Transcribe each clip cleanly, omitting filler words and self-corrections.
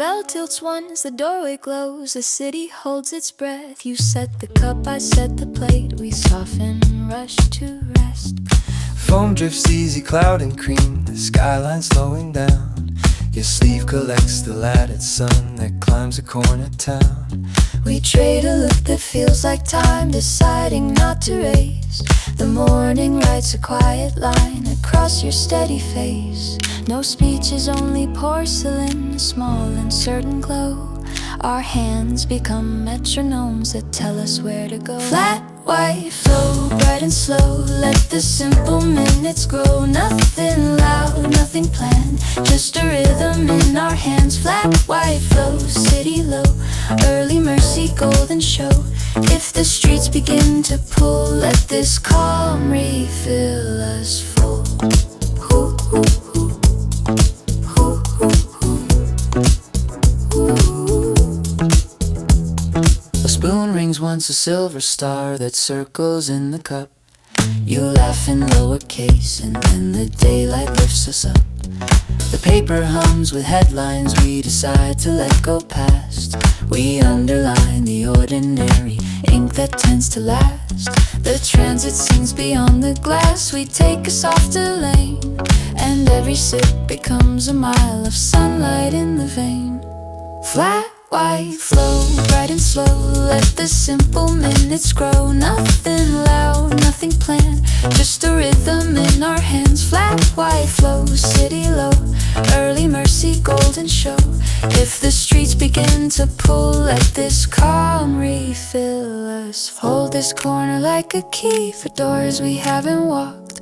bell tilts once, the doorway glows, the city holds its breath. You set the cup, I set the plate, we soften, rush to rest. Foam drifts easy, cloud and cream, the skyline slowing down. Your sleeve collects the lighted sun that climbs a corner town. We trade a look that feels like time, deciding not to race. The morning writes a quiet line across your steady face. No speeches, only porcelain, a small uncertain glow. Our hands become metronomes that tell us where to go. Flat white flow, bright and slow, let the simple minutes grow. Nothing loud, nothing planned, just a rhythm in our hands. Flat white flow, city low, early mercy, golden show. If the streets begin to pull, let this calm refill us full. Ooh, ooh, ooh. A spoon rings once, a silver star that circles in the cup. You laugh in lowercase and then the daylight lifts us up. The paper hums with headlines we decide to let go past. We underline the ordinary, ink that tends to last. The transit scenes beyond the glass, we take a softer lane, and every sip becomes a mile of sunlight in the vein. Flat white flow, bright and slow, let the simple minutes grow. Nothing loud, nothing planned, just a rhythm in our hands. Flat white flow, city low, early mercy, golden show. If the streets begin to pull, let this calm refill us. Hold this corner like a key for doors we haven't walked.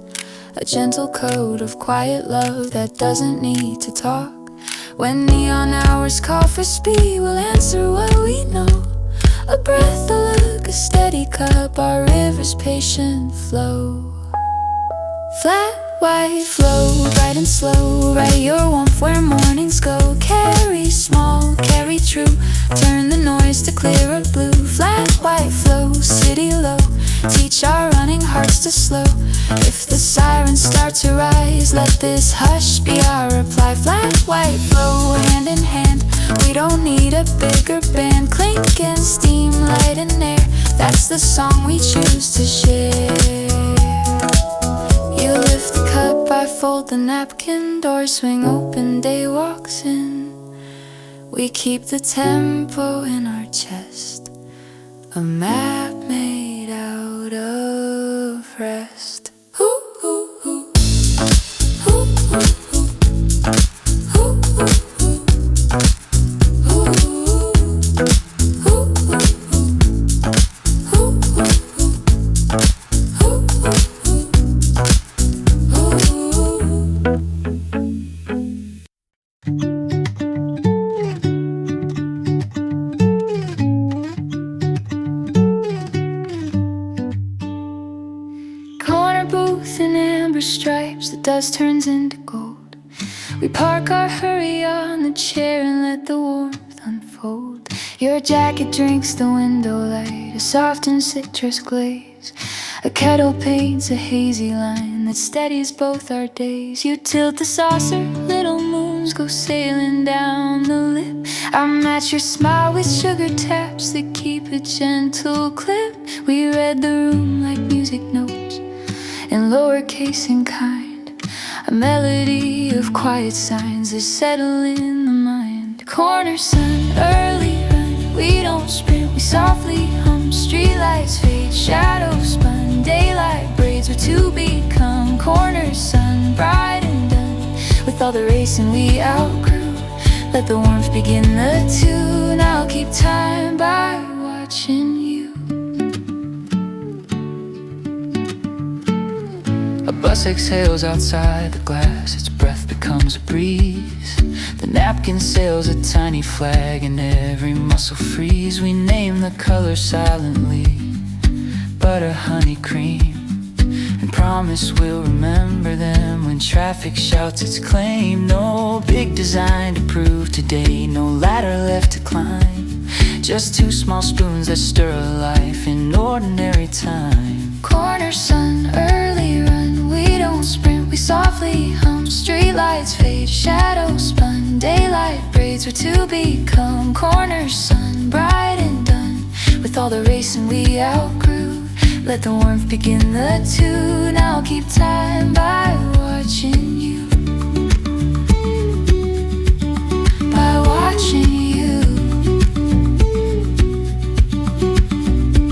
A gentle code of quiet love that doesn't need to talk. When neon hours call for speed, we'll answer what we know. A breath, a look, a steady cup, our river's patient flow. Flat white flow, bright and slow, write your warmth where mornings go. Carry small, carry true, turn the noise to clearer blue. Flat white flow, city low, teach our running hearts to slow. If the sirens start to rise, let this hush be our reply. Flat white flow, hand in hand, we don't need a bigger band. Clink and steam, light and air, that's the song we choose to share. You lift the cup, I fold the napkin, doors swing open, day walks in. We keep the tempo in our chest, a map made out of rest. Ooh, ooh, ooh. Ooh, ooh, ooh. Ooh, ooh, ooh. Stripes, the dust turns into gold. We park our hurry on the chair and let the warmth unfold. Your jacket drinks the window light, a soft and citrus glaze. A kettle paints a hazy line that steadies both our days. You tilt the saucer, little moons go sailing down the lip. I match your smile with sugar taps that keep a gentle clip. We read the room like music notes in lowercase and kind, a melody of quiet signs that settle in the mind. Corner sun, early run, we don't sprint, we softly hum. Streetlights fade, shadows spun, daylight braids were to become. Corner sun, bright and done, with all the racing we outgrew. Let the warmth begin the tune, I'll keep time by watching you. A bus exhales outside the glass, its breath becomes a breeze. The napkin sails a tiny flag and every muscle frees. We name the colors silently, butter, honey, cream, and promise we'll remember them when traffic shouts its claim. No big design to prove today, no ladder left to climb, just two small spoons that stir a life in ordinary time. Corner sun, early run, we don't sprint, we softly hum. Streetlights fade, shadows spun, daylight braids were to become corners, sun bright and done. With all the racing we outgrew, let the warmth begin the tune. I'll keep time by watching you, by watching you.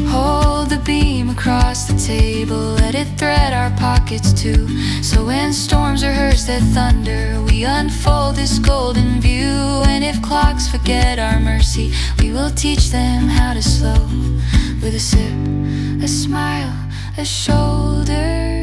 Hold the beam across the table, let it thread our pockets too. So when storms rehearse their thunder, we unfold this golden view. And if clocks forget our mercy, we will teach them how to slow. With a sip, a smile, a shoulder,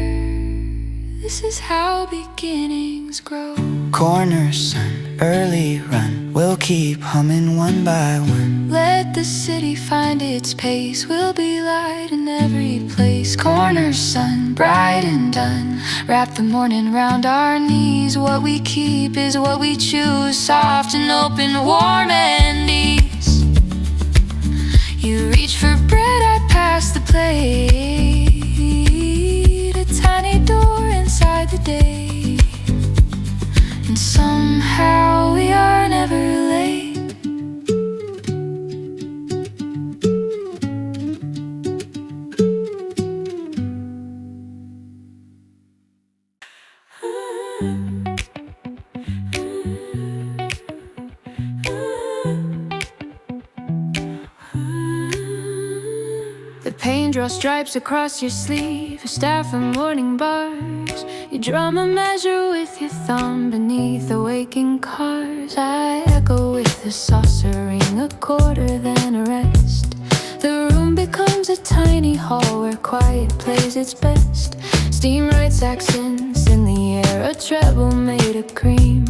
this is how beginnings grow. Corner sun, early run, we'll keep humming one by one. Let the city find its pace, we'll be light in every place. Corner sun, bright and done, wrap the morning round our knees. What we keep is what we choose, soft and open, warm and ease. You reach for bread, I pass the plate. A tiny door inside the day, and somehow we are never late. The paint draw stripes across your sleeve, a staff of morning bars. You drum a measure with your thumb beneath the waking cars. I echo with a saucer ring, a quarter then a rest. The room becomes a tiny hall where quiet plays its best. Steam writes accents in the air, a treble made of cream.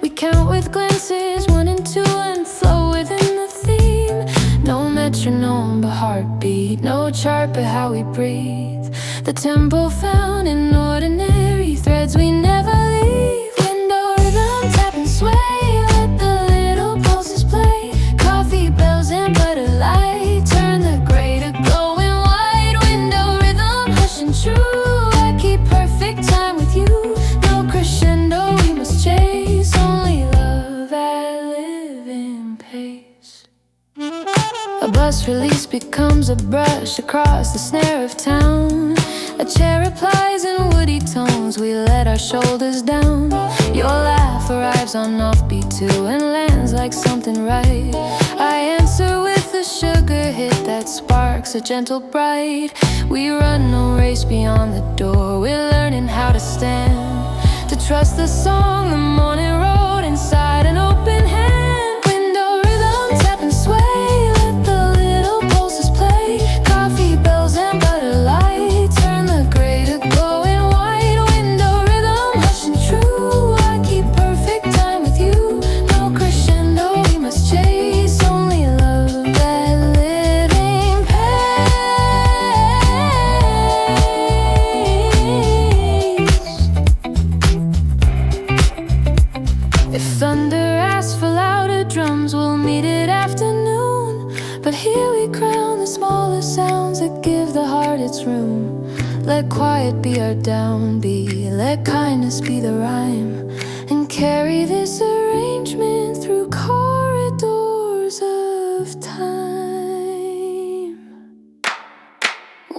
We count with glances, 1 and 2, and flow within the theme. No metronome but heartbeat, no chart but how we breathe. The tempo found in ordinary threads we never leave. Window rhythm, tap and sway, let the little pulses play. Coffee bells and butter light, turn the gray to glowing white. Window rhythm, hush and true, I keep perfect time with you. No crescendo we must chase, only love at living pace. A bus release becomes a brush across the snare of town. A chair replies in woody tones, we let our shoulders down. Your laugh arrives on offbeat too, and lands like something right. I answer with a sugar hit that sparks a gentle bright. We run no race beyond the door, we're learning how to stand. To trust the song the morning wrote inside an open hand. Window rhythm, tap and sway, let the little pulses play. Coffee bells and butter light, turn the gray to glowing white. Window rhythm, hush and true, I keep perfect time with you. No crescendo we must chase, only love that living pace. If thunder asks for louder drums, we'll meet at afternoon. But here we crown the smaller sounds that give the heart its room. Let quiet be our downbeat, let kindness be the rhyme, and carry this arrangement through corridors of time.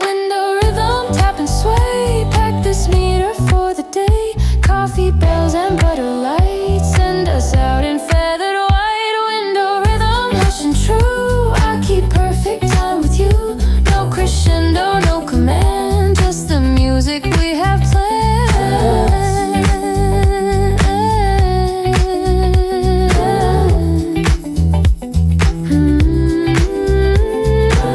Window rhythm, tap and sway, pack this meter for the day. Coffee bells and butter light, send us out in feathered white. Window rhythm, hush and true, I keep perfect time with you. No crescendo, no command, just the music we have planned.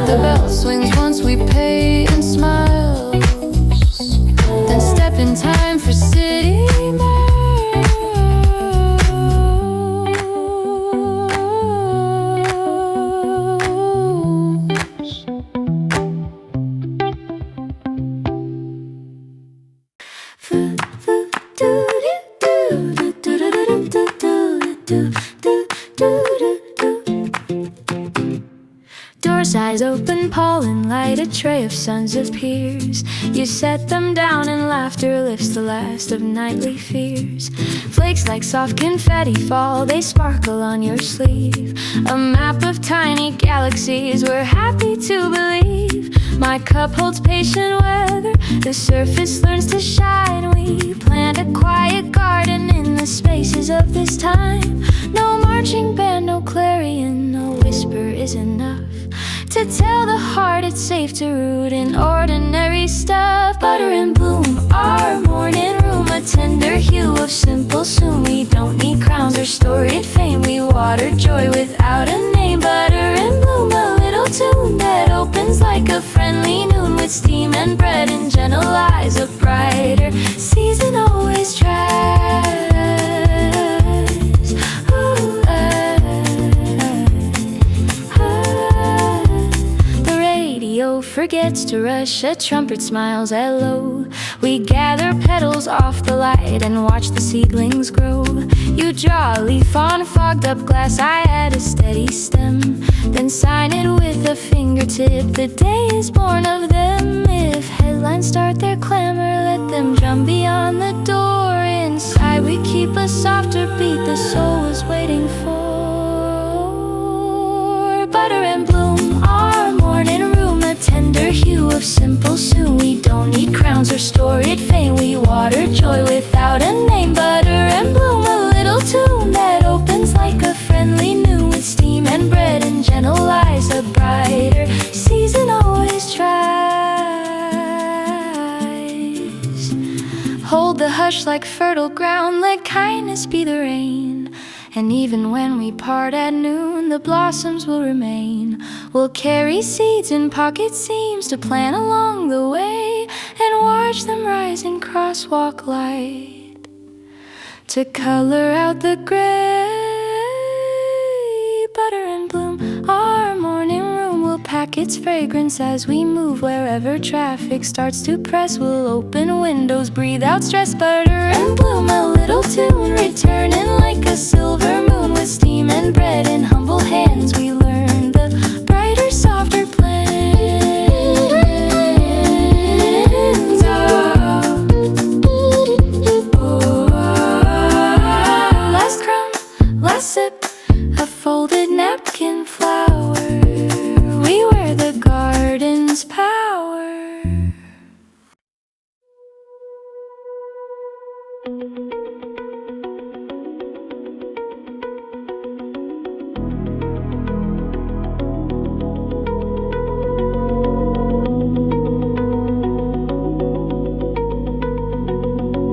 The bell swings once we pay and smiles, then step in time for city march. Eyes open, pollen light, a tray of sons of peers. You set them down and laughter lifts the last of nightly fears. Flakes like soft confetti fall, they sparkle on your sleeve. A map of tiny galaxies, we're happy to believe. My cup holds patient weather, the surface learns to shine. We plant a quiet garden in the spaces of this time. No marching band, no clarion, no whisper is enough to tell the heart it's safe to root in ordinary stuff. Butter and bloom, our morning room, a tender hue of simple soon. We don't need crowns or storied fame, we water joy without a name. Butter and bloom, a little tune that opens like a friendly noon, with steam and bread and gentle eyes. A brighter season always tries. Forgets to rush, a trumpet smiles hello. We gather petals off the light and watch the seedlings grow. You draw a leaf on a fogged up glass, I add a steady stem, then sign it with a fingertip. The day is born of them. If headlines start their clamor, let them drum beyond the door. Inside we keep a softer beat the soul was waiting for. Butter and bloom, our morning room, a tender hue of simple soon. We don't need crowns or storied fame, we water joy without a name. Butter and bloom, a little tune that opens like a friendly noon, with steam and bread and gentle lies. A brighter season always tries. Hold the hush like fertile ground, let kindness be the rain. And even when we part at noon, the blossoms will remain. We'll carry seeds in pocket seams to plant along the way, and watch them rise in crosswalk light to color out the gray. Butter and bloom, our morning room will pack its fragrance as we move. Wherever traffic starts to press, we'll open windows, breathe out stress. Butter and bloom, a little tune returning like a silver moon, with steam and bread in humble hands. We learn the brighter, softer plans. Last crumb, last sip, a folded napkin flower. We wear the garden's power.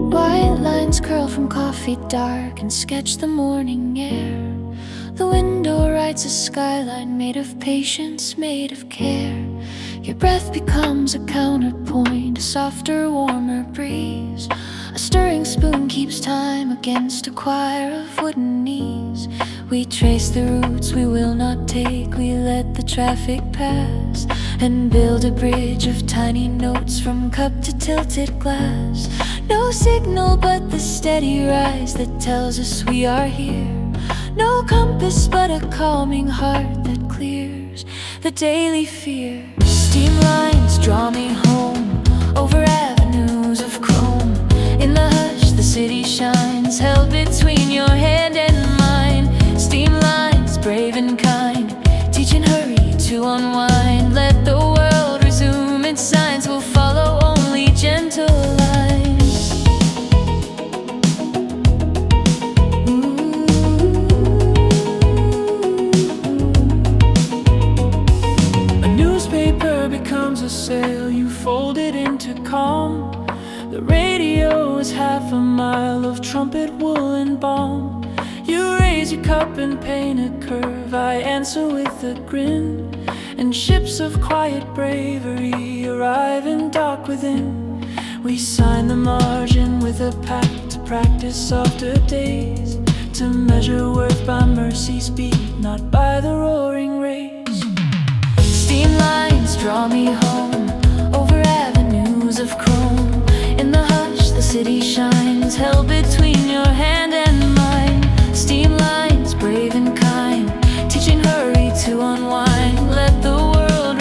White lines curl from coffee dark and sketch the morning air. The window writes a skyline made of patience, made of care. Your breath becomes a counterpoint, a softer, warmer breeze. A stirring spoon keeps time against a choir of wooden knees. We trace the routes we will not take, we let the traffic pass, and build a bridge of tiny notes from cup to tilted glass. No signal but the steady rise that tells us we are here. No compass but a calming heart that clears the daily fear. Steam lines draw me home over avenues of chrome. In the hush the city shines, held between your hand and mine. Steam lines brave and kind, teaching hurry to unwind. Let the world resume its signs, we'll follow only gentle lines. Becomes a sail, you fold it into calm. The radio is half a mile of trumpet wool and balm. You raise your cup and paint a curve, I answer with a grin. And ships of quiet bravery arrive and dock within. We sign the margin with a pact to practice softer days, to measure worth by mercy's beat, not by the roaring race. Steam lines draw me home over avenues of chrome. In the hush the city shines, held between your hand and mine. Steam lines brave and kind, teaching hurry to unwind. Let the world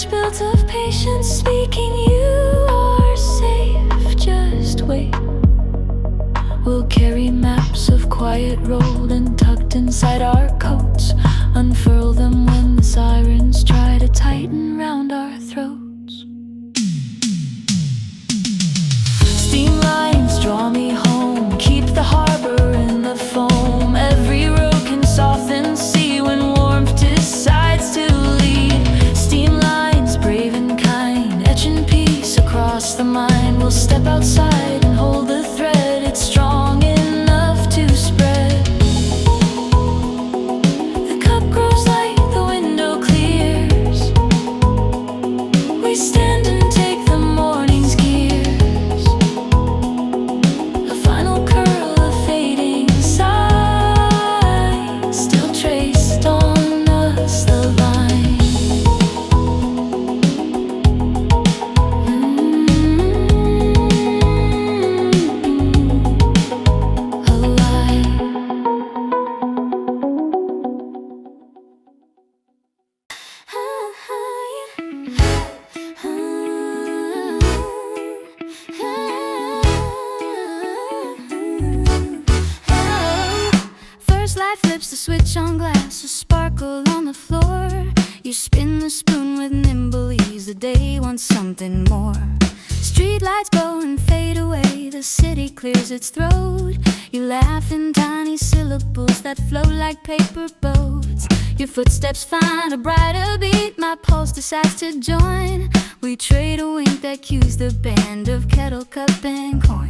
bridge built of patience, speaking you are safe, just wait. We'll carry maps of quiet road and tucked inside our coats, unfurl them when the sirens try to tighten round our throats. Steam lines draw me home, keep the harbor in the foam. Every road can soften sea when warmth decides to lead. Steam lines, brave and kind, etching peace across the mind. We'll step outside and hold the thread, it's strong enough to spread. The cup grows light, the window clears. We stand and take the morning's gears. A final curl of fading sight, still traced on us the line. First light flips the switch on glass, a sparkle on the floor. You spin the spoon with nimble ease, the day wants something more. Street lights go and fade away, the city clears its throat. You laugh in tiny syllables that float like paper boats. Your footsteps find a brighter beat, my pulse decides to join. We trade a wink that cues the band of kettle, cup, and coin.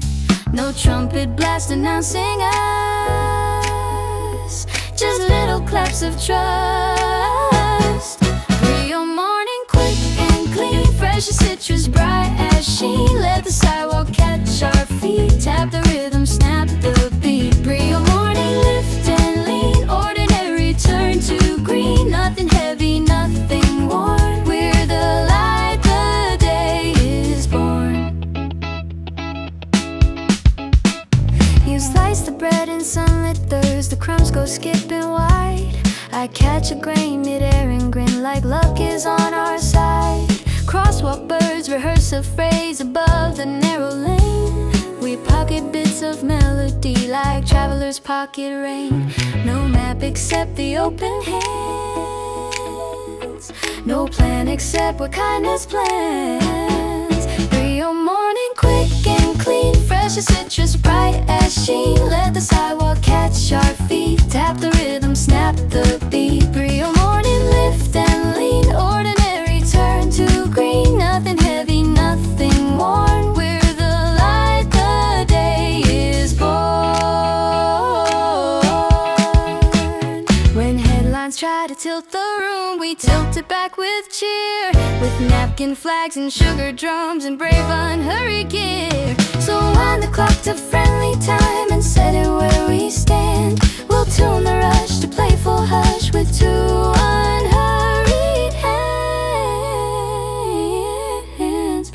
No trumpet blast announcing us, just little claps of trust. Real morning, quick and clean, fresh as citrus, bright as sheen. Let the sidewalk catch our feet, tap the rhythm, snap the beat. Real morning, lift and lean, ordinary turn to green. Nothing heavy, nothing worn, we're the light, the day is born. You slice the bread in sunlit thirds, the crumbs go skipping wide. I catch a grain midair and grin like luck is on our side. Crosswalk birds rehearse a phrase above the narrow lane. We pocket bits of melody like travelers pocket rain. No map except the open hands, no plan except what kindness plans. Real morning, quick and clean, fresh as citrus, bright as sheen. Let the sidewalk catch our feet, tap the rhythm, snap the beat. Real morning, lift and lean, ordinary turn to green. Nothing heavy, nothing worn, we're the light, the day is born. When headlines try to tilt the room, we tilt it back with cheer, with napkin flags and sugar drums and brave unhurried gear. So wind the clock to friendly time and set it where we stand. We'll tune the rush to playful hush with two unhurried hands.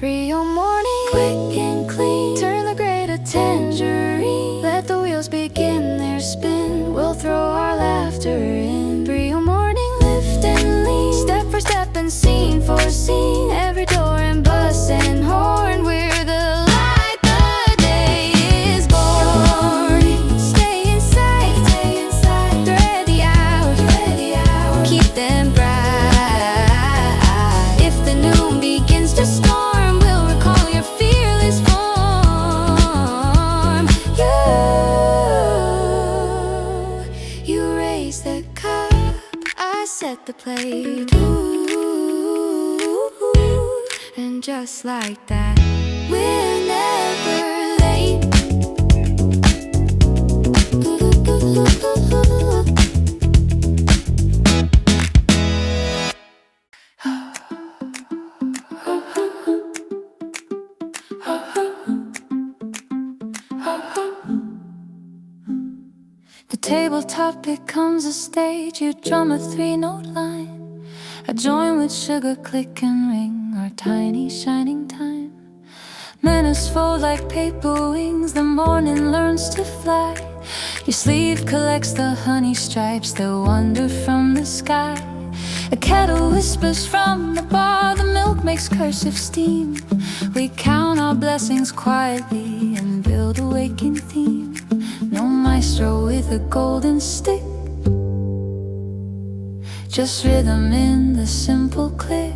Real morning, quick and clean, turn the gray to tangerine. Let the wheels begin their spin, we'll throw our laughter in. Real morning, lift and lean, step for step and scene for scene. Every door and bus and horn, we're the light, the day is born. Stay inside, thread the hours, keep them bright. If the noon begins to storm, we'll recall your fearless form. You raise the cup, I set the plate. And just like that, we're never late. The tabletop becomes a stage, you drum a 3-note line. I join with sugar, click and ring, our tiny shining time. Minutes fold like paper wings, the morning learns to fly. Your sleeve collects the honey stripes that wander from the sky. A kettle whispers from the bar, the makes cursive steam. We count our blessings quietly and build a waking theme. No maestro with a golden stick, just rhythm in the simple click.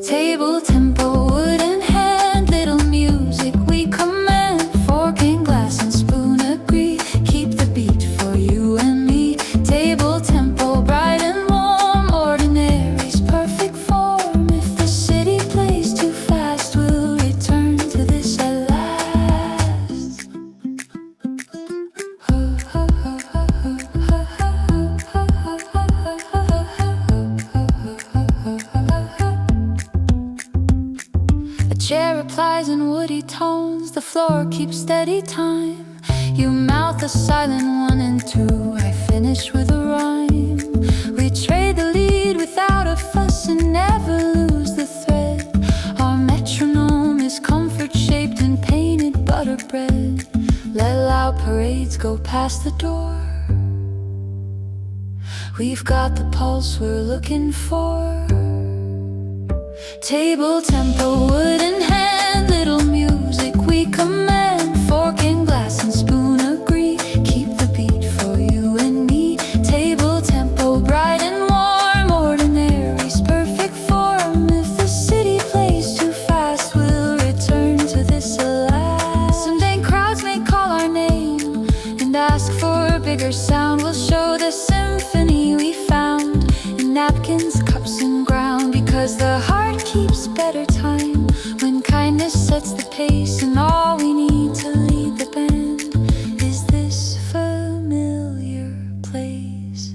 Table, tempo, wood and hand, little music we command. Fork and glass and spoon agree, keep the beat for you and me. Table, tempo, bright and warm, ordinary's perfect form. If the city plays too fast, we'll return to this at last. A chair replies in woody tones, the floor keeps steady time. You mouth a silent 1 and 2, I finish with a rhyme. We trade the lead without a fuss and never lose the thread. Our metronome is comfort shaped and painted butter bread. Let loud parades go past the door. We've got the pulse we're looking for. Table, tempo, wood in hand, little music we command. Fork and glass and spoon agree, keep the beat for you and me. Table, tempo, bright and warm, ordinary's perfect form. If the city plays too fast, we'll return to this at last. Someday crowds may call our name and ask for a bigger sound. We'll show the symphony we found in napkins, cups and ground. Because the heart keeps better time when kindness sets the pace. And all we need to lead the band is this familiar place.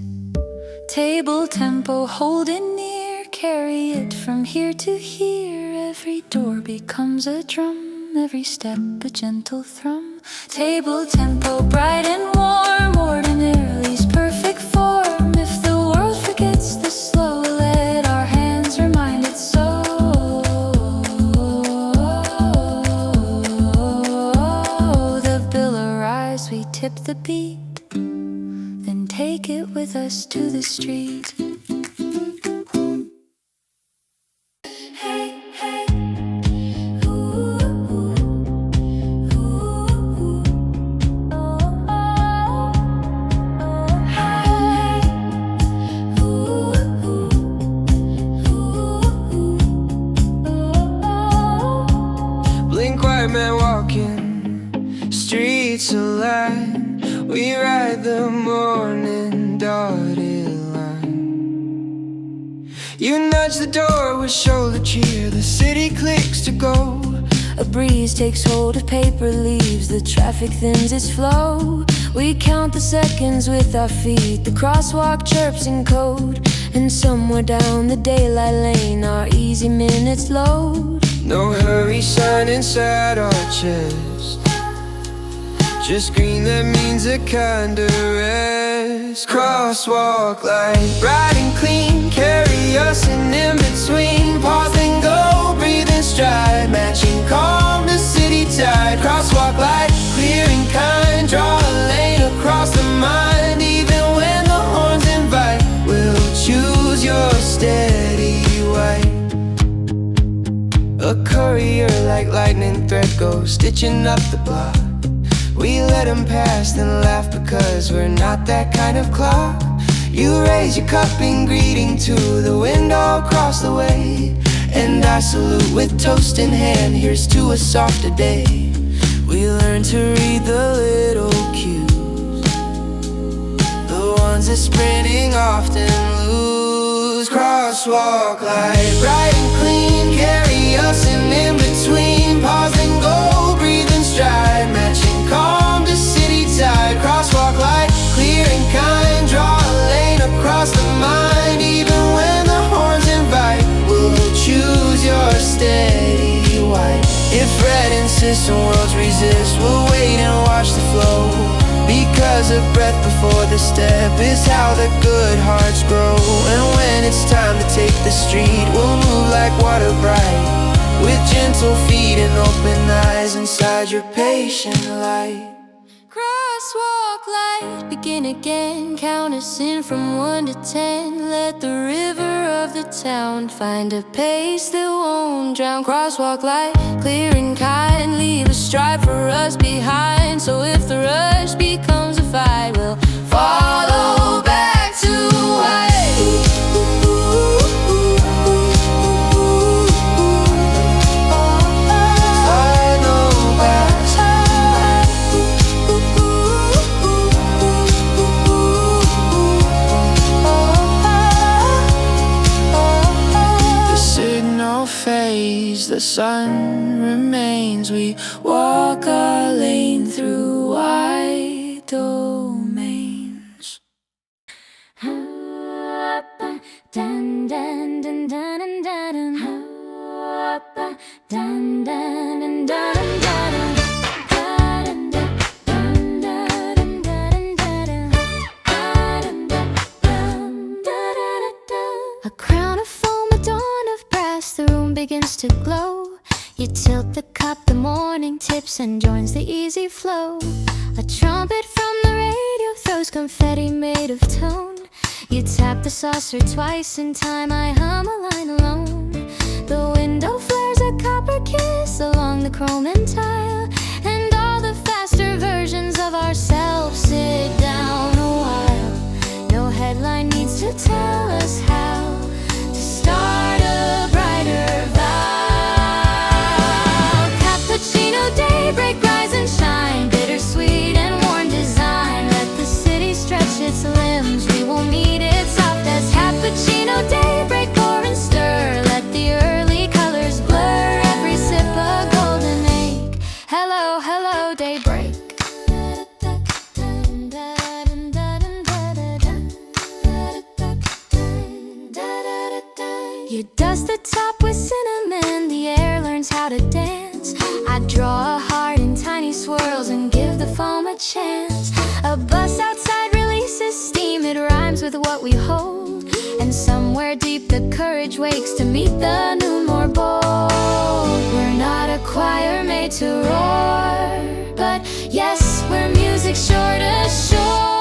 Table, tempo, hold it near, carry it from here to here. Every door becomes a drum, every step a gentle thrum. Table, tempo, bright and warm, ordinary's perfect form. If the world forgets the slow, let our hands remind it so. The bill arrives, we tip the beat, then take it with us to the street. Hey, hey. Ooh, ooh, ooh, ooh. Oh, oh, oh, hey. Ooh, ooh, ooh, ooh. Oh, oh. Blink white man walking, streets alight. We ride the morning dotted line. You nudge the door with shoulder cheer, the city clicks to go. A breeze takes hold of paper leaves, the traffic thins its flow. We count the seconds with our feet, the crosswalk chirps in code. And somewhere down the daylight lane, our easy minutes load. No hurry sign inside our chest, just green, that means a kind of rest. Crosswalk light, riding clean, carry us in between. Pause and go, breathe in stride, matching calm to city tide. Crosswalk light, clear and kind, draw a lane across the mind. Even when the horns invite, we'll choose your steady white. A courier like lightning thread goes stitching up the block. We let them pass and laugh because we're not that kind of clock. You raise your cup in greeting to the window across the way, and I salute with toast in hand, here's to a softer day. We learn to read the little cues, the ones that sprinting often lose. Crosswalk light, bright and clean, carry us in between. Pause and go, breathe in stride, matching calm to city tide. Crosswalk light, clear and kind, draw a lane across the mind. Even when the horns invite, we'll choose your steady white. If red insists and worlds resist, we'll wait and watch the flow. Because a breath before the step is how the good hearts grow. And when it's time to take the street, we'll move like water bright, with gentle feet and open eyes inside your patient light. Crosswalk crosswalk light, begin again. Count us in from 1 to 10. Let the river of the town find a pace that won't drown. Crosswalk light, clear and kind, leave a stripe for us behind. So if the rush becomes a fight, we'll follow back to white. The sun remains. We walk our lane through wide domains. Dun dun dun dun dun dun. Dun dun dun dun dun. A crown of foam, a dawn of brass, the room begins to glow. You tilt the cup, the morning tips and joins the easy flow. A trumpet from the radio throws confetti made of tone. You tap the saucer twice in time, I hum a line alone. The window flares a copper kiss along the chrome and tile, and all the faster versions of ourselves sit down a while. No headline needs to tell us how to start a brighter vow. Cappuccino, daybreak, rise and shine. Bittersweet and worn design. Let the city stretch its limbs. We will meet it soft as cappuccino, daybreak, pour and stir. Let the early colors blur. Every sip a golden egg. Hello, hello, daybreak. You dust the top with cinnamon, the air learns how to dance. I draw a heart in tiny swirls and give the foam a chance. A bus outside releases steam, it rhymes with what we hold. And somewhere deep the courage wakes to meet the new, more bold. We're not a choir made to roar, but yes, we're music shore to shore.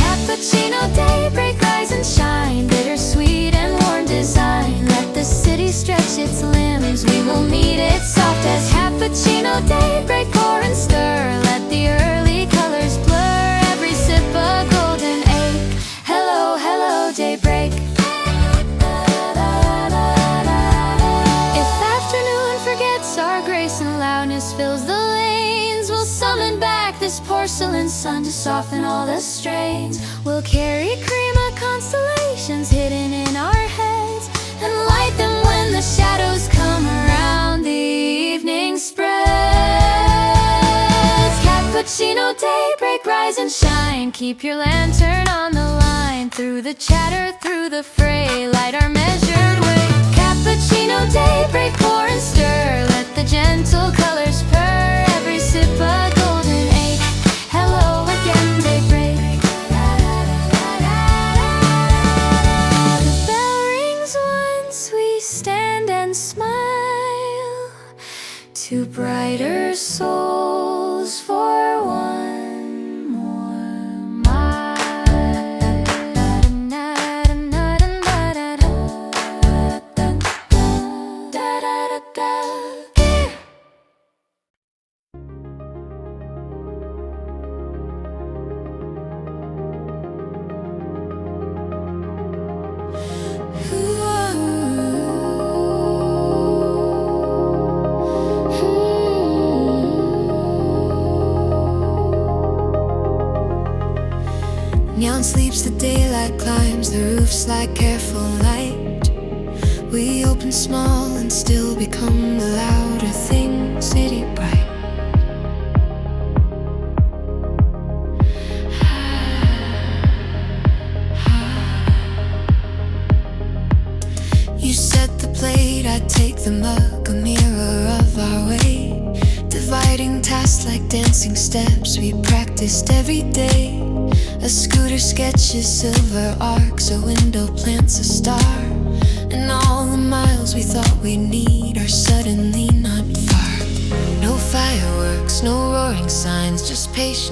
Cappuccino, daybreak, rise and shine. Bittersweet and worn design. Let the city stretch its limbs. We will meet it soft as cappuccino, daybreak, pour and stir. Let the early colors blur. Every sip a golden egg. Hello, hello, daybreak. If afternoon forgets our grace and loudness fills the lanes, we'll summon back this porcelain sun to soften all the strains. We'll carry cream of constellations hidden in our heads, and light them when the shadows come around the evening spreads. Cappuccino, daybreak, rise and shine. Keep your lantern on the line. Through the chatter, through the fray, light our measured way. Cappuccino, daybreak, pour and stir. Let the gentle colors purr. Every sip a golden egg. Hello again, daybreak. The bell rings once we stand and smile. Two brighter souls for one more mile. Neon sleeps, the daylight climbs the roofs like careful light. We open small and still become the louder thing, city bright. You set the plate, I take the mug, a mirror of our way. Dividing tasks like dancing steps, we practiced every day. A scooter sketches silver arcs, a window plants a star. And all the miles we thought we'd need are suddenly not far. No fireworks, no roaring signs, just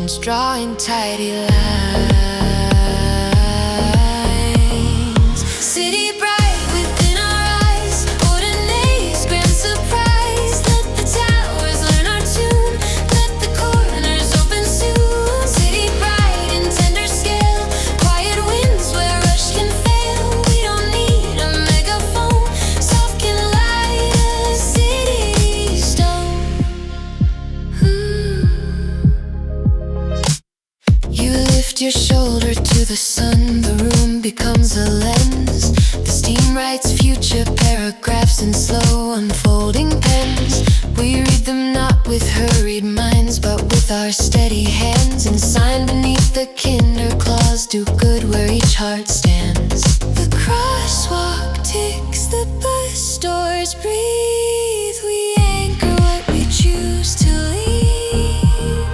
patience, drawing tidy lines. City bright within our eyes, ordinary's grand surprise. Let the towers learn our tune, let the corners open soon. City bright in tender scale, quiet winds where rush can fail. We don't need a megaphone, soft can light a city stone. You lift your shoulder to the sun, the room becomes a lens. The steam writes future paragraphs in slow unfolding pens. We read them not with hurried minds, but with our steady hands. And sign beneath the kinder claws, do good where each heart stands. The crosswalk ticks, the bus doors breathe. We anchor what we choose to leave.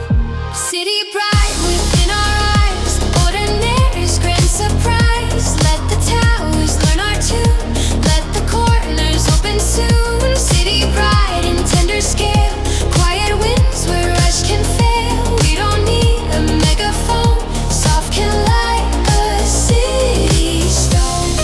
City bright within our eyes, ordinary's grand surprise. Let the towers learn our tune, let the corners open soon. City bright in tender scale, quiet winds where rush can fail. We don't need a megaphone, soft can light a city stone.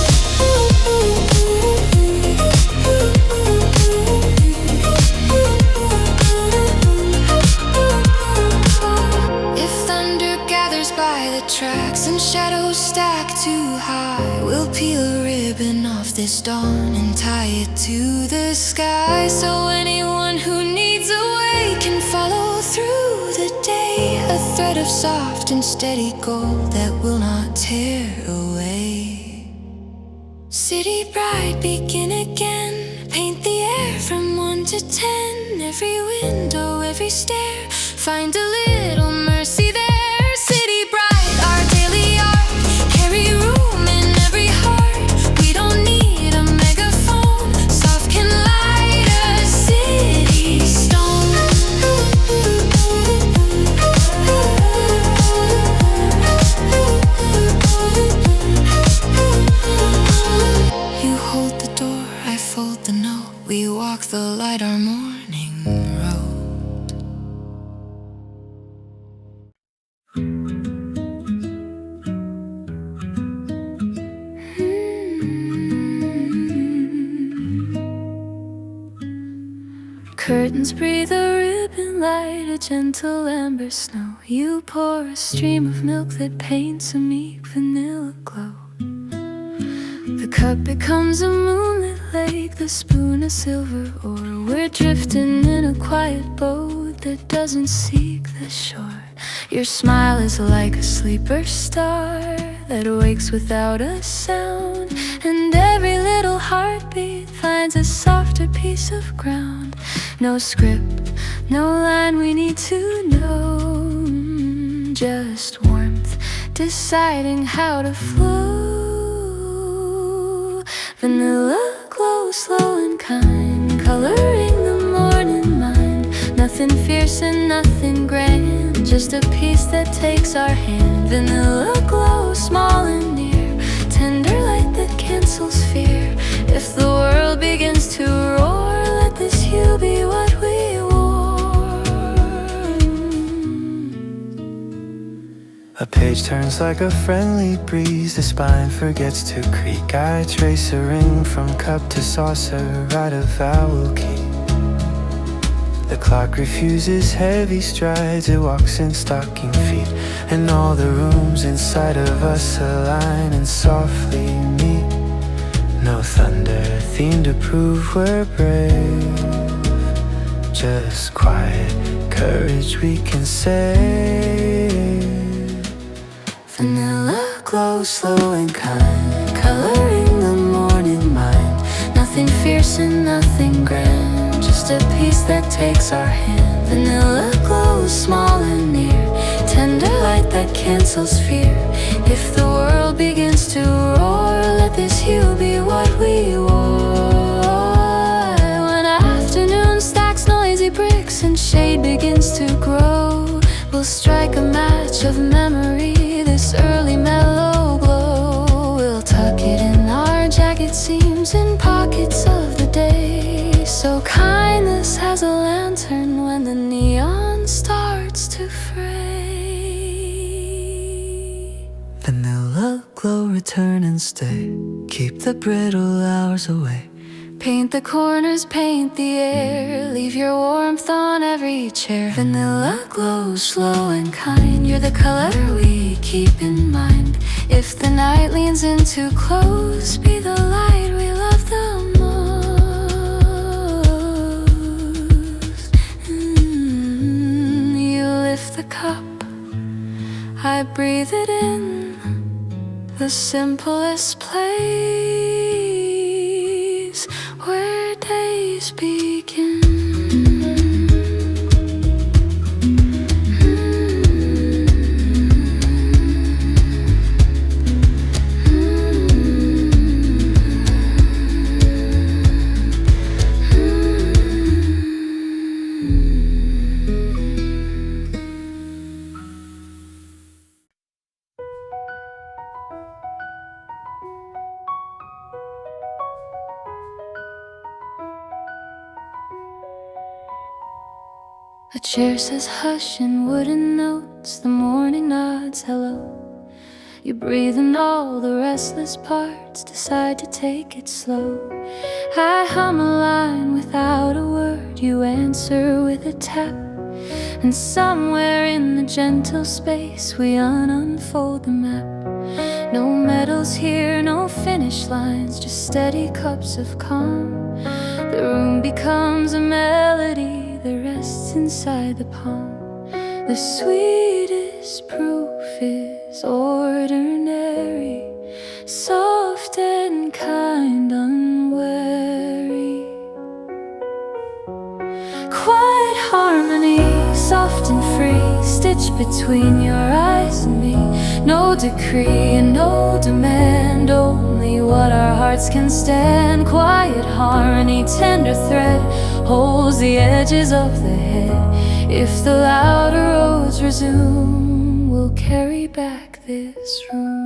If thunder gathers by the tracks and shadows stack too high, we'll peel a ribbon off this dawn and tie it to the sky. So anyone who needs a way can follow through the day. A thread of soft and steady gold that will not tear away. City bright, begin again. Paint the air from 1 to 10. Every window, every stair, find a little mercy there. City bright, our daily art, carry room in every heart. We don't need a megaphone, soft can light a city stone. You hold the door, I fold the note. We walk the light, our morning road. Curtains breathe a ribbon light, a gentle amber snow. You pour a stream of milk that paints a meek vanilla glow. The cup becomes a moonlit lake, the spoon a silver ore. We're drifting in a quiet boat that doesn't seek the shore. Your smile is like a sleeper star that wakes without a sound. And every little heartbeat finds a softer piece of ground. No script, no line we need to know, just warmth deciding how to flow. Vanilla glow, slow and kind, coloring the morning mind. Nothing fierce and nothing grand, just a piece that takes our hand. Vanilla glow, small and near, tender light that cancels fear. If the world begins to roar, let this hue be what we wore. A page turns like a friendly breeze, the spine forgets to creak. I trace a ring from cup to saucer, write a vowel key. The clock refuses heavy strides, it walks in stocking feet. And all the rooms inside of us align and softly meet. No thunder theme to prove we're brave, just quiet courage we can save. Vanilla glow, slow and kind, coloring the morning mind. Nothing fierce and nothing grand, just a piece that takes our hand. Vanilla glow, small and near, tender light that cancels fear. If the world begins to roar, let this hue be what we wore. When afternoon stacks noisy bricks and shade begins to grow, we'll strike a match of memory, this early mellow glow. We'll tuck it in our jacket seams in pockets of the day, so kindness has a lantern when the neon starts to fray. return and stay. Keep the brittle hours away. Paint the corners, paint the air. Leave your warmth on every chair. Vanilla glows slow and kind. You're the color we keep in mind. If the night leans in too close, be the light we love the most. You lift the cup, I breathe it in. The simplest place where days begin. A chair says hush in wooden notes. The morning nods hello. You breathe in all the restless parts. Decide to take it slow. I hum a line without a word. You answer with a tap. And somewhere in the gentle space we unfold the map. No medals here, no finish lines, just steady cups of calm. The room becomes a melody that rests inside the palm. The sweetest proof is ordinary, soft and kind, unwary. Quiet harmony, soft and free, stitched between your eyes and me. No decree and no demand, only what our hearts can stand. Quiet harmony, tender thread, holds the edges of the head. If the louder roads resume, we'll carry back this room.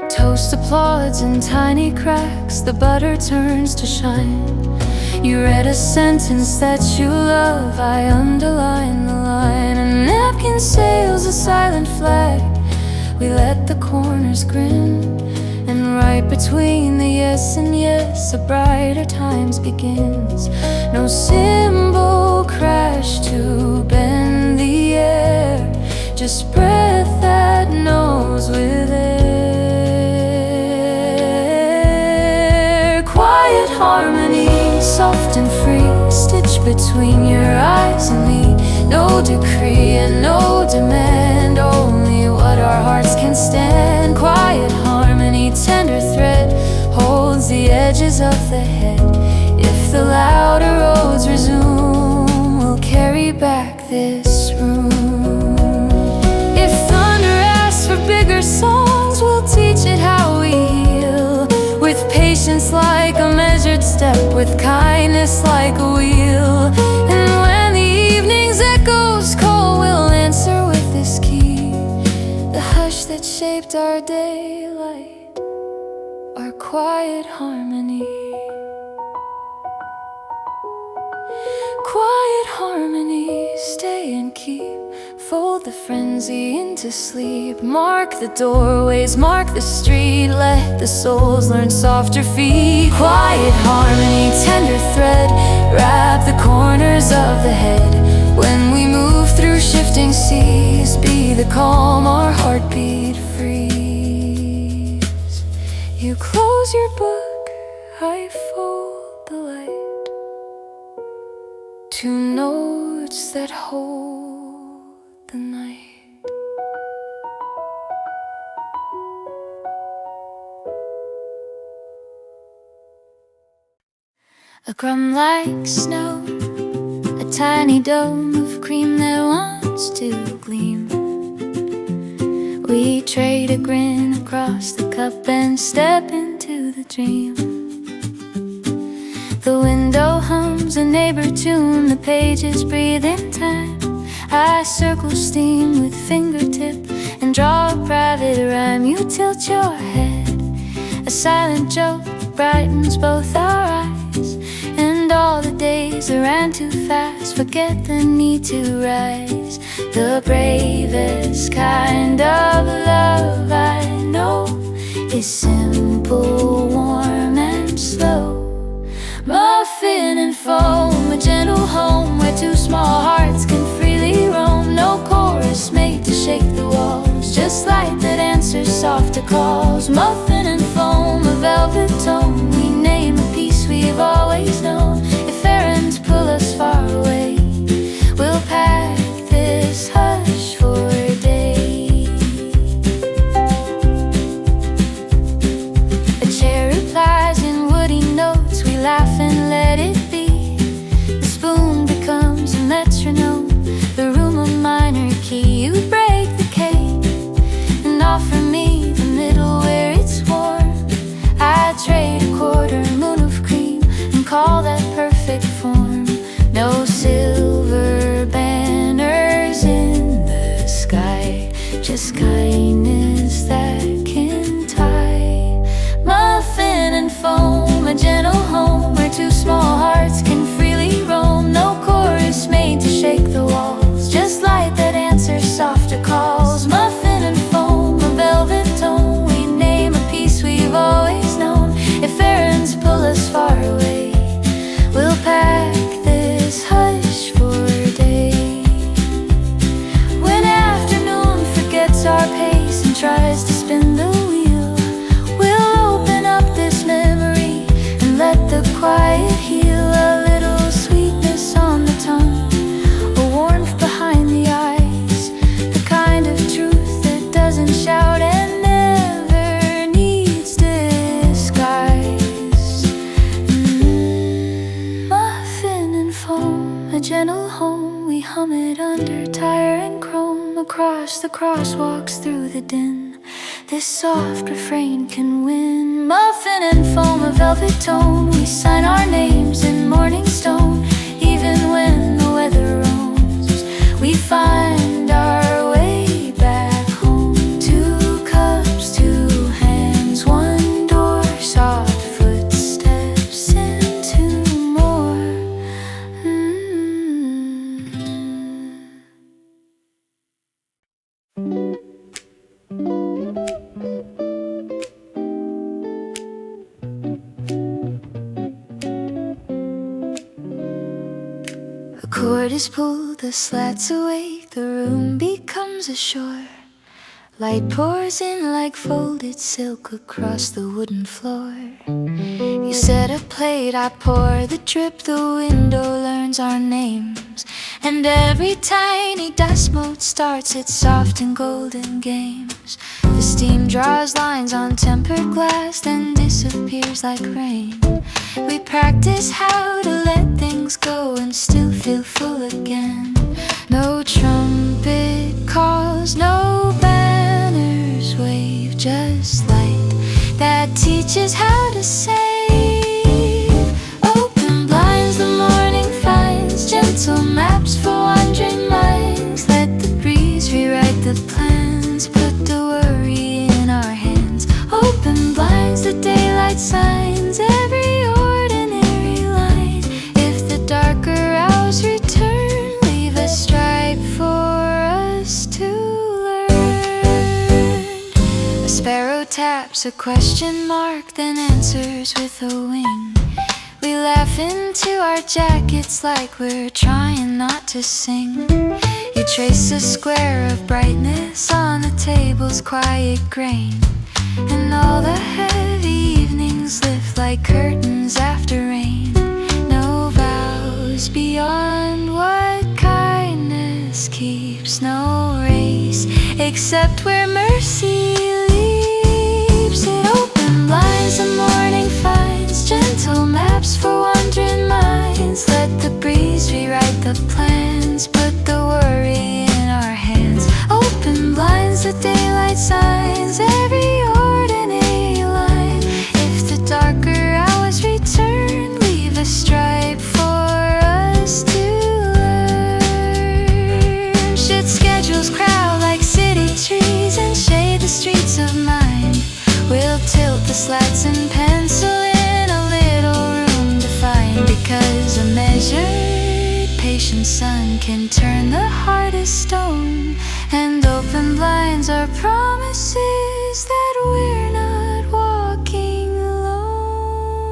Toast applauds in tiny cracks, the butter turns to shine. You read a sentence that you love, I underline the line. A napkin sails a silent flag, we let the corners grin. And right between the yes and yes, a brighter times begins. No cymbal crash to bend the air, just breath that knows with air. Quiet harmony, soft and free, stitched between your eyes and me. No decree and no demand, only what our hearts can stand. Quiet harmony, tender thread, holds the edges of the head. If the louder roads resume, we'll carry back this room. If thunder asks for bigger songs, we'll teach it how we heal. With patience like a measured step, with kindness like a wheel. And when the evening's echoes call, we'll answer with this key. The hush that shaped our daylight, our quiet harmony. Quiet harmony, stay and keep. Fold the frenzy into sleep. Mark the doorways, mark the street. Let the souls learn softer feet. Quiet harmony, tender thread, wrap the corners of the head. When we move through shifting seas, be the calm our heartbeat frees. You close your book, I fold the light. Two notes that hold the night. A crumb like snow, a tiny dome of cream that wants to gleam. We trade a grin across the cup and step into the dream. The window hums a neighbor tune, the pages breathe in time. I circle steam with fingertip and draw a private rhyme. You tilt your head, a silent joke brightens both our eyes. And all the days that ran too fast, forget the need to rise. The bravest kind of love I know is simple, warm and slow. Muffin and foam, a gentle home where two small hearts can freely roam. No chorus made to shake the walls, just light that answers softer calls. Muffin and foam, a velvet tone, we name a peace we've always known. If errands pull us far away, we'll pack this hush for a day. A chair replies in woody notes, we laugh and let it be. The spoon becomes a metronome, the room a minor key. You break the cake and offer me the middle where it's warm. I trade a quarter moon of cream and call that perfect form. No silver banners in the sky, just kindness that can tie. Muffin and foam, a gentle home where two small hearts can freely roam. No chorus made to shake the walls, just light that answers softer calls. Muffin and foam, a velvet tone, we name a peace we've always known. If errands pull us far away, we'll pack this hush for a day. When afternoon forgets our pace and tries to spin the wheel, we'll open up this memory and let the quiet heal. A little sweetness on the tongue, a warmth behind the eyes, the kind of truth that doesn't shout and never needs disguise. Muffin and foam, a gentle home, we hum it under tire and chrome. Across the crosswalks through the din, this soft refrain can win. Muffin and foam, a velvet tone, we sign our names in morning stone. Even when the weather roams, we find our way back home. Two cups, two hands, one door, soft footsteps into more. A cord is pulled, the slats awake, the room becomes a shore. Light pours in like folded silk across the wooden floor. You set a plate, I pour the drip, the window learns our names. And every tiny dust mote starts its soft and golden games. The steam draws lines on tempered glass, then disappears like rain. We practice how to let things go and still feel full again. No trumpet calls, no banners wave, just light that teaches how to save. Open blinds, the morning finds gentle maps for wandering minds. Let the breeze rewrite the plans, put the worry in our hands. Open blinds, the daylight signs every ordinary line. If the darker hours return, leave a stripe for us to learn. A sparrow taps a question mark, then answers with a wing. We laugh into our jackets like we're trying not to sing. You trace a square of brightness on the table's quiet grain, and all the heavy evenings lift like curtains after rain. No vows beyond what kindness keeps, no race except where mercy leaps. It open blinds, the morning finds gentle maps for wandering minds. Let the breeze rewrite the plans, put the worry in our hands. Open blinds, the daylight signs every ordinary line. If the darker hours return, leave a stripe for us to learn. Should schedules crowd like city trees and shade the streets of mine, we'll tilt the slats and pencil in a little room to find. Because because a measured patient sun can turn the hardest stone, and open blinds are promises that we're not walking alone.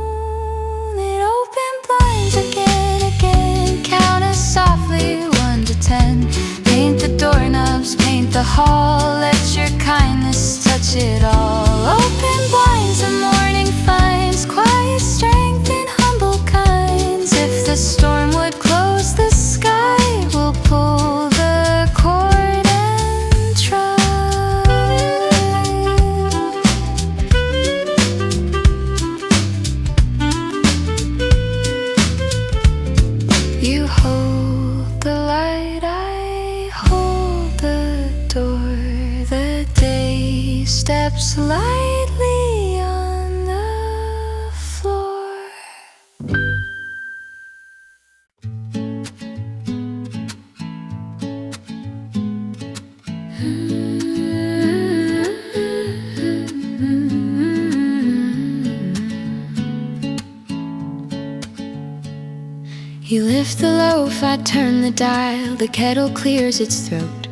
And open blinds again, count us softly 1 to 10. Paint the doorknobs, paint the hall, let your kindness touch it all. Open blinds, the morning finds quiet strength in humble kinds. If the storm would close the sky, we'll pull the cord and try. You hold the light, I hold the door. The day steps lightly on the floor. You lift the loaf, I turn the dial, the kettle clears its throat.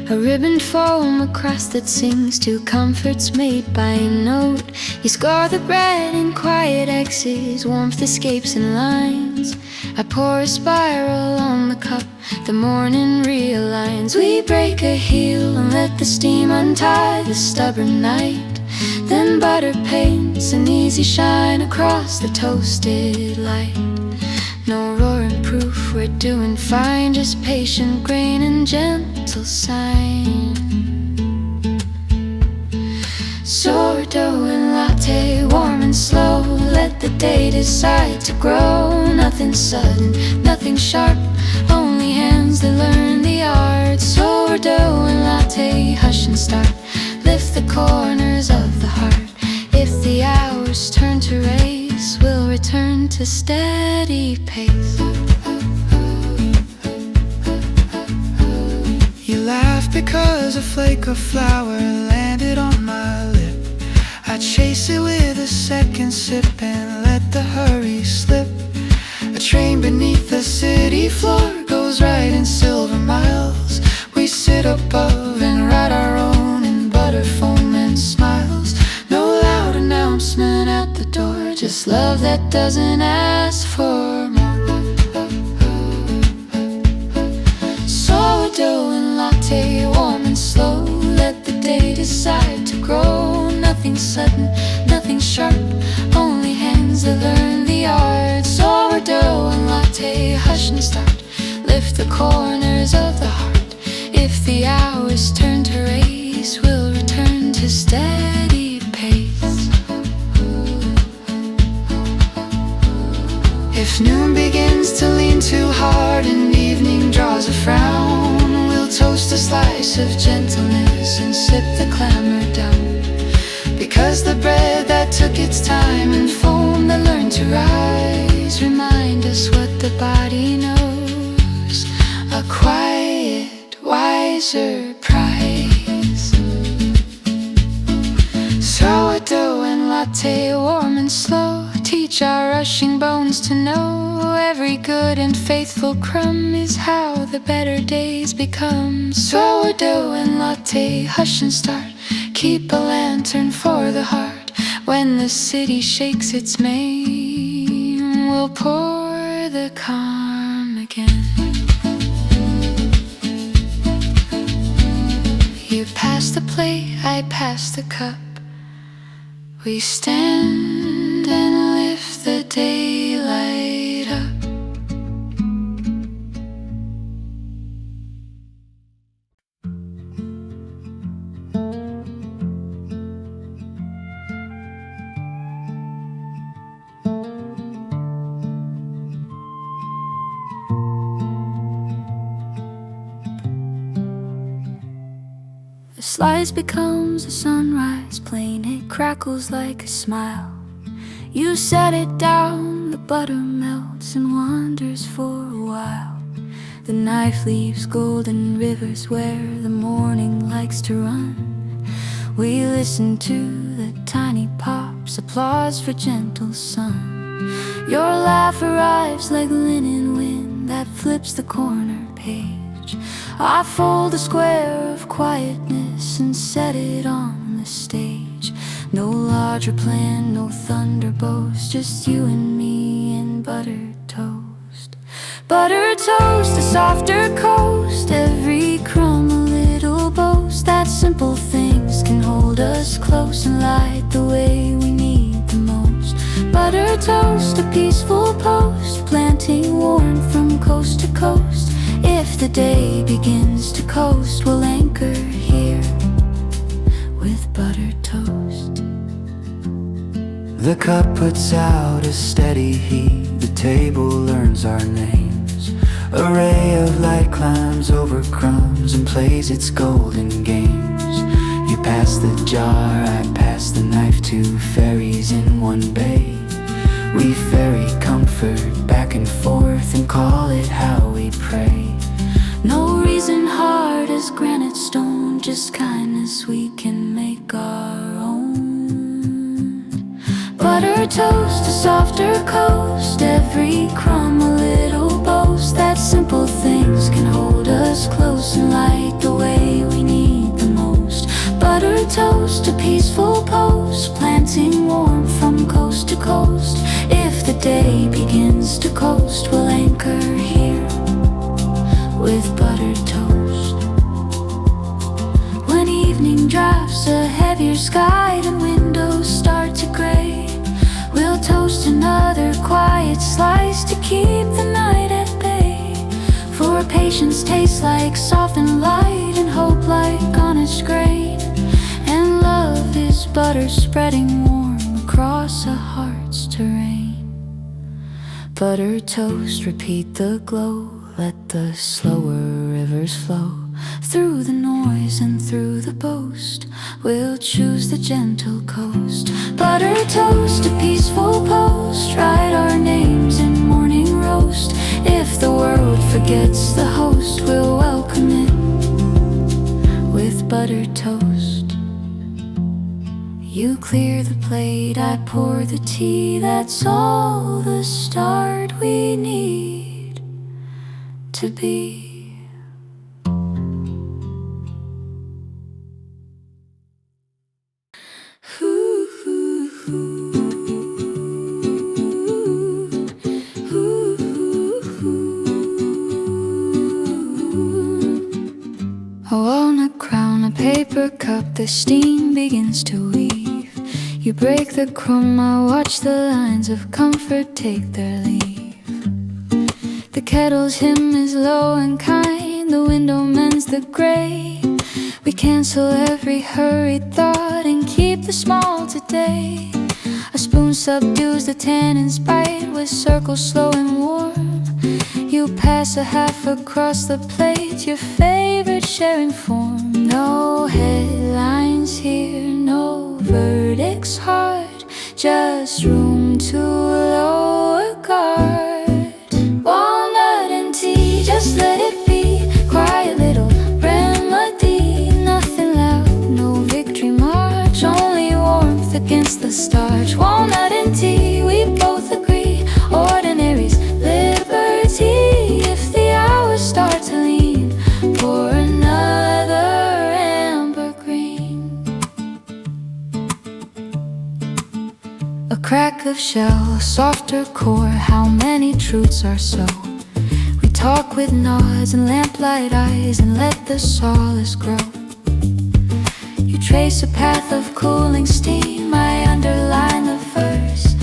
A ribbon foam across that sings to comforts made by note. You score the bread in quiet X's, warmth escapes in lines. I pour a spiral on the cup, the morning realigns. We break a heel and let the steam untie the stubborn night. Then butter paints an easy shine across the toasted light. No roaring proof, we're doing fine, just patient grain and gentle sign. Sourdough and latte, warm and slow, let the day decide to grow. Nothing sudden, nothing sharp, only hands that learn the art. Sourdough and latte, hush and start, lift the corners of the heart. If the hours turn to race, we'll return to steady pace. You laugh because a flake of flour landed on my lip. I chase it with a second sip and let the hurry slip. A train beneath the city floor goes right in silver miles. We sit above and write our own in butter foam and smiles. No loud announcement at the door, just love that doesn't ask for more. Sourdough and latte, warm and slow, let the day decide to grow. Nothing sudden, nothing sharp, only hands that learn the art. Sourdough and latte, hush and start, lift the corners of the heart. If the hours turn to race, we'll return to steady pace. If noon begins to lean too hard and evening draws a frown, we'll toast a slice of gentleness and sip the clamor down. Because the bread that took its time and foam that learned to rise remind us what the body knows, a quiet, wiser prize. Sourdough and latte, warm and slow, teach our rushing bones to know every good and faithful crumb is how the better days become. Sourdough and latte, hush and start, keep a lantern for the heart. When the city shakes its mane, we'll pour the calm again. You pass the plate, I pass the cup. We stand and lift the daylight up. The slice becomes a sunrise, plain it crackles like a smile. You set it down, the butter melts and wanders for a while. The knife leaves golden rivers where the morning likes to run. We listen to the tiny pops, applause for gentle sun. Your laugh arrives like linen wind that flips the corner page. I fold a square of quietness and set it on the stage. No larger plan, no thunderbolts, just you and me and buttered toast. Buttered toast, a softer coast, every crumb a little boast. That simple things can hold us close and light the way we need the most. Buttered toast, a peaceful post, planting warmth from coast to coast. If the day begins to coast, we'll anchor here with buttered toast. The cup puts out a steady heat, the table learns our names. A ray of light climbs over crumbs and plays its golden games. You pass the jar, I pass the knife, two fairies in one bay. We ferry comfort back and forth and call it how we pray. No reason hard as granite stone, just kindness we can make our own. Buttered toast, a softer coast, every crumb a little boast. That simple things can hold us close and light the way we need the most. Buttered toast, a peaceful post, planting warmth from coast to coast. If the day begins to coast, we'll anchor here with buttered toast. When evening drafts a heavier sky and windows start to gray, we'll toast another quiet slice to keep the night at bay. For patience tastes like softened light and hope like honest grain, and love is butter spreading warm across a heart's terrain. Buttered toast, repeat the glow, let the slower rivers flow. Through the noise and through the boast, we'll choose the gentle coast. Buttered toast, a peaceful post, write our names in morning roast. If the world forgets the host, we'll welcome it with buttered toast. You clear the plate, I pour the tea, that's all the start we need to be. A walnut crown, a paper cup, the steam begins to weave. You break the crumb, I watch the lines of comfort take their leave. The kettle's hymn is low and kind, the window mends the gray. We cancel every hurried thought and keep the small today. A spoon subdues the tannin's bite with circles slow and warm. You pass a half across the plate, your favorite sharing form. No headlines here, no verdicts hard, just room to lower guard. Walnut and tea, just let it be. Quiet little remedy, nothing loud, no victory march, only warmth against the starch. Walnut and tea, we both agree, ordinary's liberty. If the hours start to lean, pour another amber green. A crack of shell, a softer core, how many truths are so? We talk with nods and lamplight eyes and let the solace grow. You trace a path of cooling steam, I underline the verse,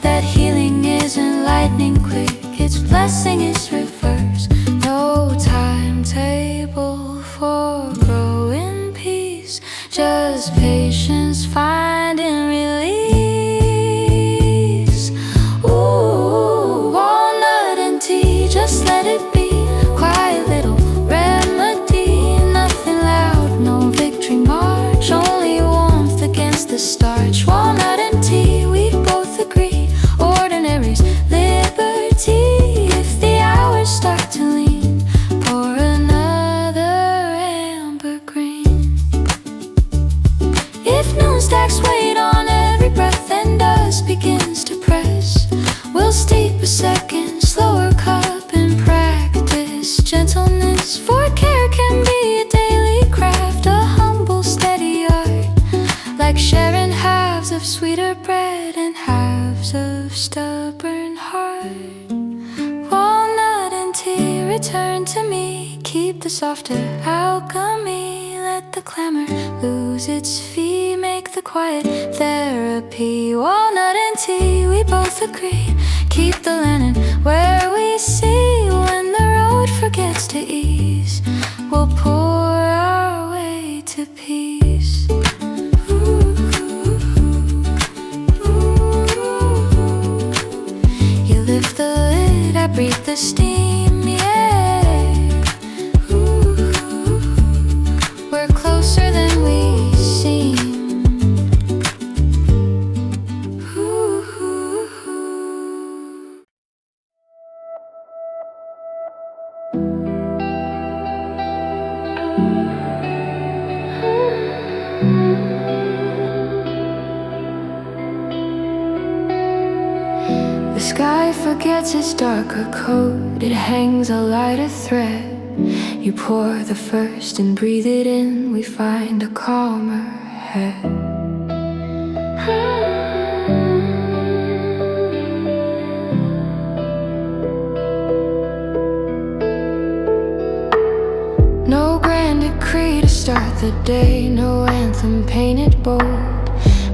that healing isn't lightning quick, its blessing is reverse. No timetable for growing peace, just patience finding release. Ooh, walnut and tea, just let it be. Quiet little remedy, nothing loud, no victory march, only warmth against the starch. Walnut and tea, we both agree, ordinary's liberty. If the hours start to lean, pour another amber green. If noon stacks weight on every breath and dust begins to press, we'll stay halves of sweeter bread and halves of stubborn heart. Walnut and tea return to me, keep the softer alchemy. Let the clamor lose its fee, make the quiet therapy. Walnut and tea, we both agree, keep the linen where we see. When the road forgets to ease, we'll pour our way to peace. You lift the lid, I breathe the steam, yeah. We're closer than we seem. The sky forgets its darker coat, it hangs a lighter thread. You pour the first and breathe it in, we find a calmer head. No grand decree to start the day, no anthem painted bold.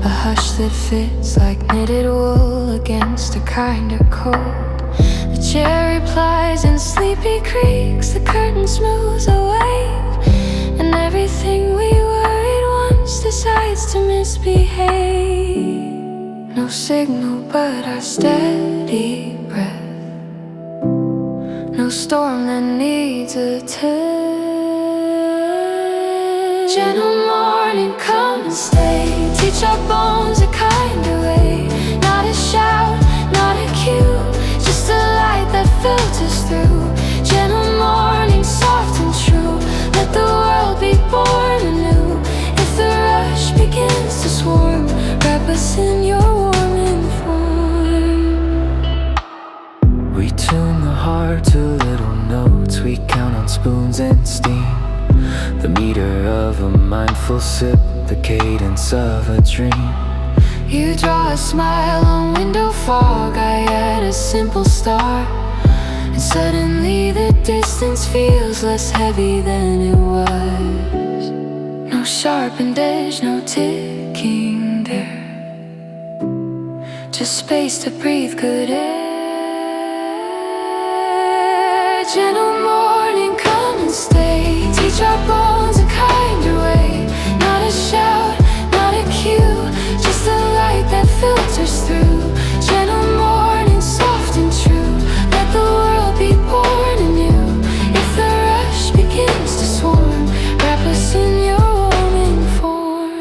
A hush that fits like knitted wool against a kinder cold. The chair replies in sleepy creaks, the curtain smooths a wave, and everything we worried once decides to misbehave. No signal but our steady breath, no storm that needs a test. Gentle morning, come and stay, teach our bones a kinder way. Not a shout, not a cue, just a light that filters through. Gentle morning, soft and true, let the world be born anew. If the rush begins to swarm, wrap us in your warm inform. We tune the heart to little notes, we count on spoons and steam. The meter of a mindful sip, the cadence of a dream. You draw a smile on window fog, I add a simple star, and suddenly the distance feels less heavy than it was. No sharpened edge, no ticking there, just space to breathe good air. Gentle morning, come and stay, teach our bones a kinder way. Not a shout, not a cue, just a light that filters through. Gentle morning, soft and true, let the world be born anew. If the rush begins to swarm, wrap us in your warm inform.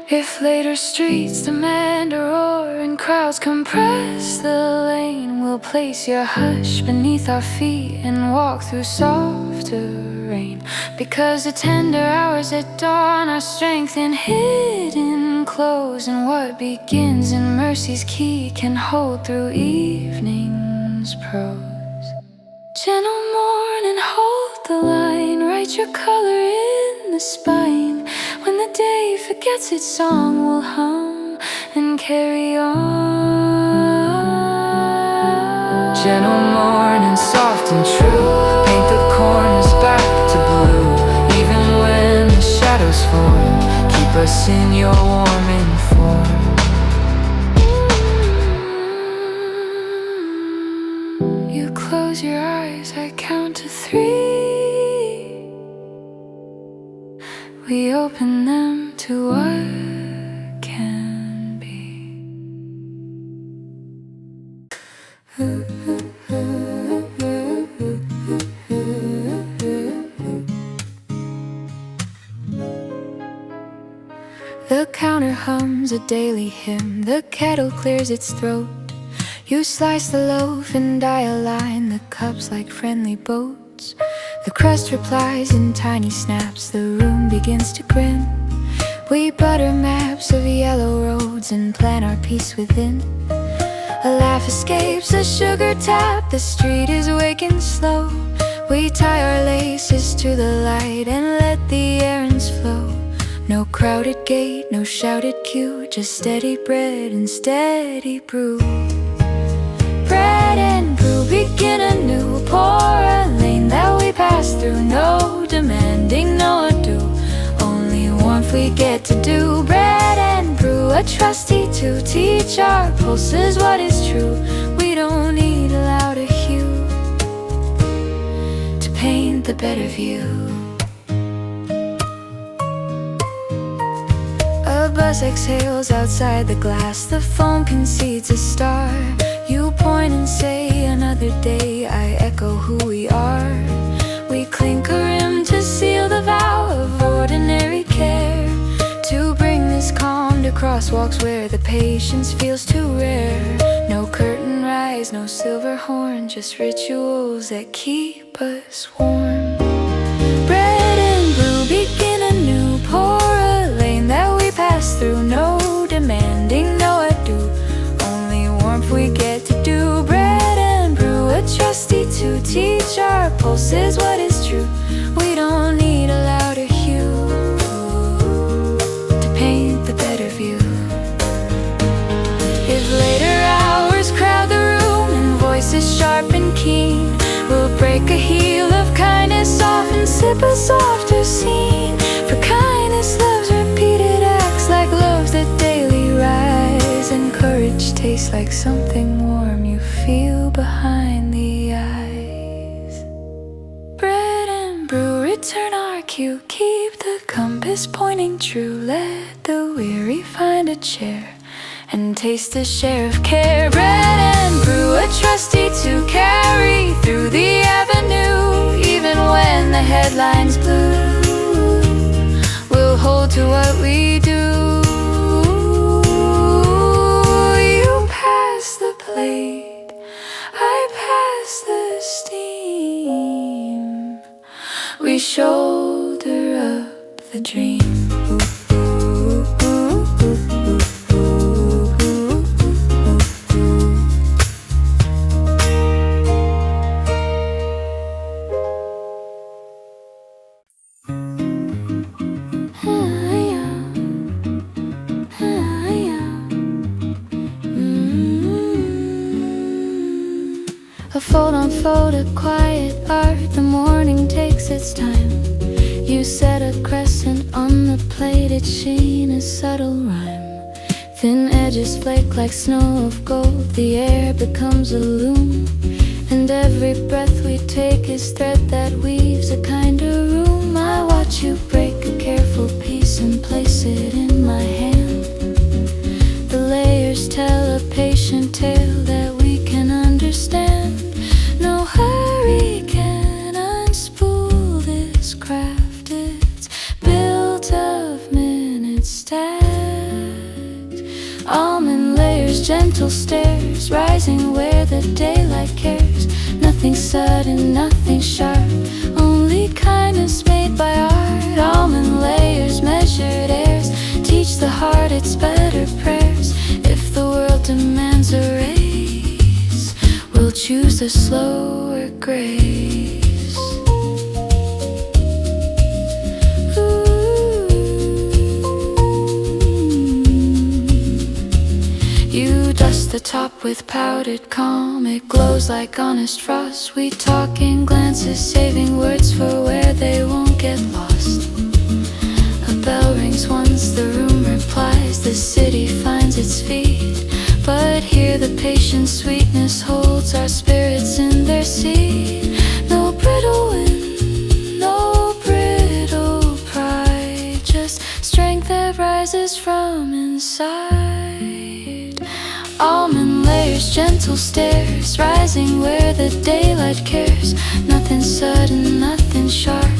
If later streets demand a roar and crowds compress the lane, we'll place your hush beneath our feet and walk through softer rain. Because the tender hours at dawn are strength in hidden clothes, and what begins in mercy's key can hold through evening's prose. Gentle morning, hold the line, write your color in the spine. When the day forgets its song, we'll hum and carry on. Gentle morning, soft and true, paint the corners back to blue. Even when the shadows form, keep us in your warm inform. You close your eyes, I count to 3. We open them to what can be. The counter hums a daily hymn, the kettle clears its throat. You slice the loaf and I align the cups like friendly boats. The crust replies in tiny snaps, the room begins to grin. We butter maps of yellow roads and plan our peace within. A laugh escapes a sugar tap, the street is waking slow. We tie our laces to the light and let the errands flow. No crowded gate, no shouted queue, just steady bread and steady brew. Bread and brew, begin anew, pour a lane that we pass through. No demanding, no ado, only warmth we get to do. Bread and brew, a trusty to teach our pulses what is true. We don't need a louder hue to paint the better view. A bus exhales outside the glass, the foam concedes a star. You point and say another day, I echo who we are. We clink a rim to seal the vow of ordinary care, to bring this calm to crosswalks where the patience feels too rare. No curtain rise, no silver horn, just rituals that keep us warm. Bread and brew, begin anew, pour a lane that we pass through. No demanding, no ado, only warmth we get to do. Bread and brew, a trusty to teach our pulses what is true. We don't need a louder hue to paint the better view. If later hours crowd the room and voices sharp and keen, we'll break a heel of kindness off and sip a softer scene. For kindness loves repeated acts like loaves that daily rise, and courage tastes like something warm you feel behind the eyes. Bread and brew, return our cue, keep the compass pointing true. Let the weary find a chair and taste a share of care. Bread and brew, a trusty to carry through the avenue. Even when the headlines blue, we'll hold to what we do. You pass the plate, I pass the steam. We shoulder up the dream. A fold on fold, a quiet art. The morning takes its time. You set a crescent on the plate, its sheen a subtle rhyme. Thin edges flake like snow of gold. The air becomes a loom, and every breath we take is thread that weaves a kinder room. I watch you break a careful piece and place it in my hand. The layers tell a patient tale that we can understand. No hurry can unspool this craft. It's built of minutes stacked. Almond layers, gentle stairs, rising where the daylight cares. Nothing sudden, nothing sharp, only kindness made by art. Almond layers, measured airs, teach the heart its better prayers. If the world demands a race, we'll choose the slower grace. You dust the top with powdered calm. It glows like honest frost. We talk in glances, saving words for where they won't get lost. A bell rings once the room replies. The city finds its feet, but here the patient sweetness holds our spirits in their seat. No brittle wind, no brittle pride, just strength that rises from inside. Almond layers, gentle stairs, rising where the daylight cares. Nothing sudden, nothing sharp,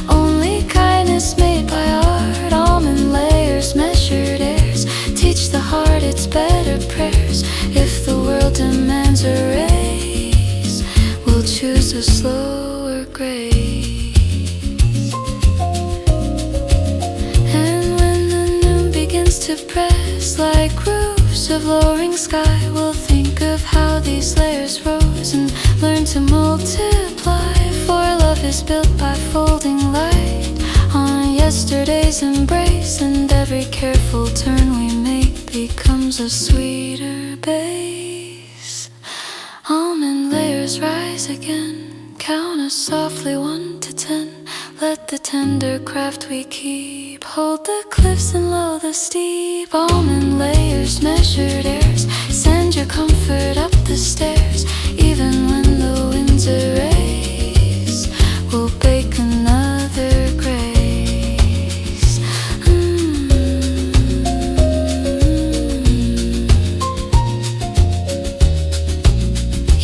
only kindness made by art. Almond layers, measured airs, teach the heart its better prayers. If the world demands a race, we'll choose a slower grace. And when the noon begins to press like roofs of lowering sky, we'll think of how these layers rose and learn to multiply. For love is built by folding light on yesterday's embrace, and every careful turn we make becomes a sweeter base. Almond layers rise again, count us softly 1 to 10. Let the tender craft we keep hold the cliffs and low the steep. Almond layers, measured airs, send your comfort up the stairs. Even when the winds erase, we'll bake another grace.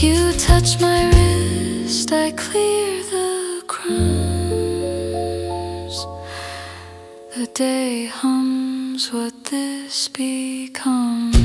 You touch my wrist, I clear the crumbs. The day hums what this becomes.